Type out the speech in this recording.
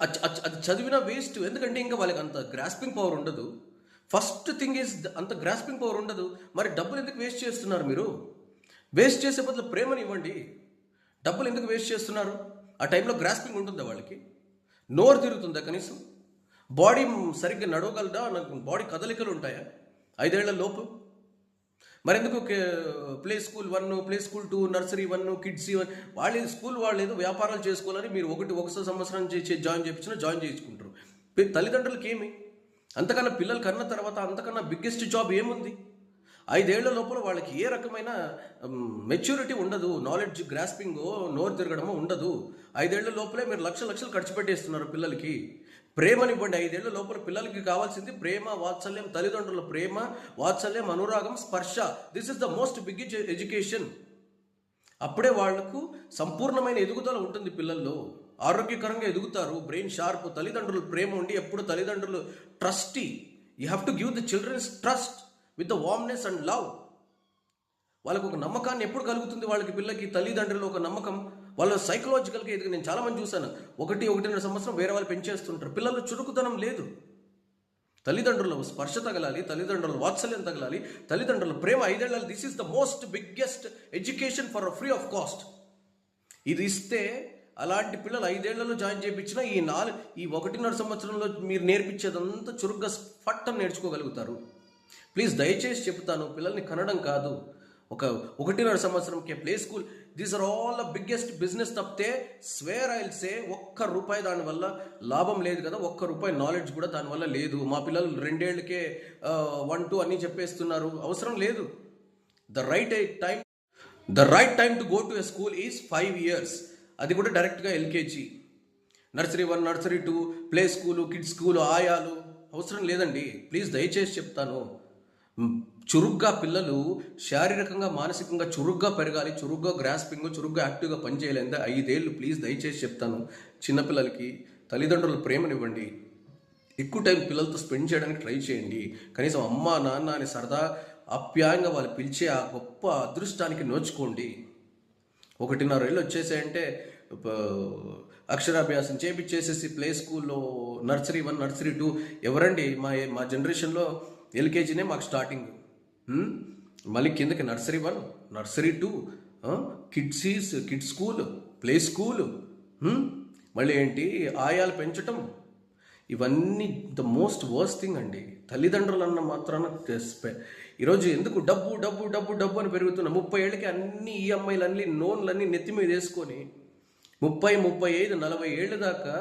అది చదివినా వేస్ట్. ఎందుకంటే ఇంకా వాళ్ళకి అంత గ్రాస్పింగ్ పవర్ ఉండదు. ఫస్ట్ థింగ్ ఈజ్ అంత గ్రాస్పింగ్ పవర్ ఉండదు. మరి డబ్బులు ఎందుకు వేస్ట్ చేస్తున్నారు మీరు? వేస్ట్ చేసే బదులు ప్రేమని ఇవ్వండి. డబ్బులు ఎందుకు వేస్ట్ చేస్తున్నారు? ఆ టైంలో గ్రాస్పింగ్ ఉంటుందా వాళ్ళకి? నోరు తిరుగుతుందా కనీసం? బాడీ సరిగ్గా నడవగలదా? నాకు బాడీ కదలికలు ఉంటాయా 5 ఏళ్ల లోపు? మరెందుకు play school 1, play school 2, nursery 1, kids 1? వాళ్ళు స్కూల్ వాళ్ళు ఏదో వ్యాపారాలు చేసుకోవాలని మీరు ఒక సంవత్సరం జాయిన్ చేయించినా జాయిన్ చేయించుకుంటారు. తల్లిదండ్రులకి ఏమి? అంతకన్నా పిల్లలు కన్న తర్వాత అంతకన్నా బిగ్గెస్ట్ జాబ్ ఏముంది? 5 ఏళ్ల లోపల వాళ్ళకి ఏ రకమైన మెచ్యూరిటీ ఉండదు, నాలెడ్జ్ గ్రాస్పింగ్, నోరు తిరగడమో ఉండదు. 5 ఏళ్ల లోపలే మీరు లక్షలు ఖర్చు పెట్టేస్తున్నారు పిల్లలకి. ప్రేమనివ్వండి. 5 ఏళ్ల లోపల పిల్లలకి కావాల్సింది ప్రేమ, వాత్సల్యం, తల్లిదండ్రుల ప్రేమ, వాత్సల్యం, అనురాగం, స్పర్శ. This is the most big education. అప్పుడే వాళ్లకు సంపూర్ణమైన ఎదుగుదల ఉంటుంది. పిల్లల్లో ఆరోగ్యకరంగా ఎదుగుతారు, బ్రెయిన్ షార్ప్. తల్లిదండ్రులు ప్రేమ ఉండి ఎప్పుడు తల్లిదండ్రులు trustee. You have to give the childrens trust with the warmness and love. వాళ్ళకు ఒక నమ్మకాన్ని ఎప్పుడు కలుగుతుంది? వాళ్ళకి పిల్లకి తల్లిదండ్రులు ఒక నమ్మకం. వాళ్ళ సైకలాజికల్గా ఎదుగు. నేను చాలామంది చూశాను, 1-1.5 సంవత్సరం వేరే వాళ్ళు పెంచేస్తుంటారు. పిల్లలు చురుకుతనం లేదు. తల్లిదండ్రుల స్పర్శ తగలాలి, తల్లిదండ్రుల వాత్సల్యం తగలాలి, తల్లిదండ్రుల ప్రేమ 5 ఏళ్ళ. This is the most biggest education for free of cost. ఇది ఇస్తే అలాంటి పిల్లలు 5 ఏళ్లలో జాయిన్ చేయించిన ఈ 1.5 సంవత్సరంలో మీరు నేర్పించేదంతా చురుగ్గా ఫట్టం నేర్చుకోగలుగుతారు. ప్లీజ్ దయచేసి చెప్తాను, పిల్లల్ని కనడం కాదు. 1.5 సంవత్సరంకే play school. These are all the biggest business. తప్పితే స్వేర్ ఐల్ సే ₹1 దానివల్ల లాభం లేదు కదా. ₹1 నాలెడ్జ్ కూడా దానివల్ల లేదు. మా పిల్లలు 2 ఏళ్ళకే 1, 2 అన్నీ చెప్పేస్తున్నారు. అవసరం లేదు. The right time to go to a school is 5 years. అది కూడా డైరెక్ట్గా LKG, nursery 1, nursery 2, play school, kids school, ఆయాలు అవసరం లేదండి. ప్లీజ్ దయచేసి చెప్తాను, చురుగ్గా పిల్లలు శారీరకంగా, మానసికంగా చురుగ్గా పెరగాలి. చురుగ్గా గ్రాస్పింగ్, చురుగ్గా యాక్టివ్గా పనిచేయాలి. 5 ఏళ్ళు ప్లీజ్ దయచేసి చెప్తాను. చిన్నపిల్లలకి తల్లిదండ్రుల ప్రేమనివ్వండి. ఎక్కువ టైం పిల్లలతో స్పెండ్ చేయడానికి ట్రై చేయండి. కనీసం అమ్మ నాన్న అని సరదా ఆప్యాయంగా వాళ్ళు పిలిచే ఆ గొప్ప అదృష్టానికి నోచుకోండి. 1.5 ఏళ్ళు వచ్చేసాయంటే అక్షరాభ్యాసం చేపించేసేసి ప్లే స్కూల్లో నర్సరీ 1, నర్సరీ 2 ఎవరండి? మా జనరేషన్లో ఎల్కేజీనే మాకు స్టార్టింగ్. మళ్ళీ కిందకి nursery 1, nursery 2, kids school, play school, మళ్ళీ ఏంటి ఆయాలు పెంచటం. ఇవన్నీ ద మోస్ట్ వర్స్ట్ థింగ్ అండి. తల్లిదండ్రులు అన్న మాత్రాన ఈరోజు ఎందుకు డబ్బు డబ్బు డబ్బు డబ్బు అని పెరుగుతున్నా. 30 ఏళ్ళకి అన్ని ఈఎంఐలన్నీ, లోన్లన్నీ నెత్తి మీద వేసుకొని 30, 35, 40 ఏళ్ళ దాకా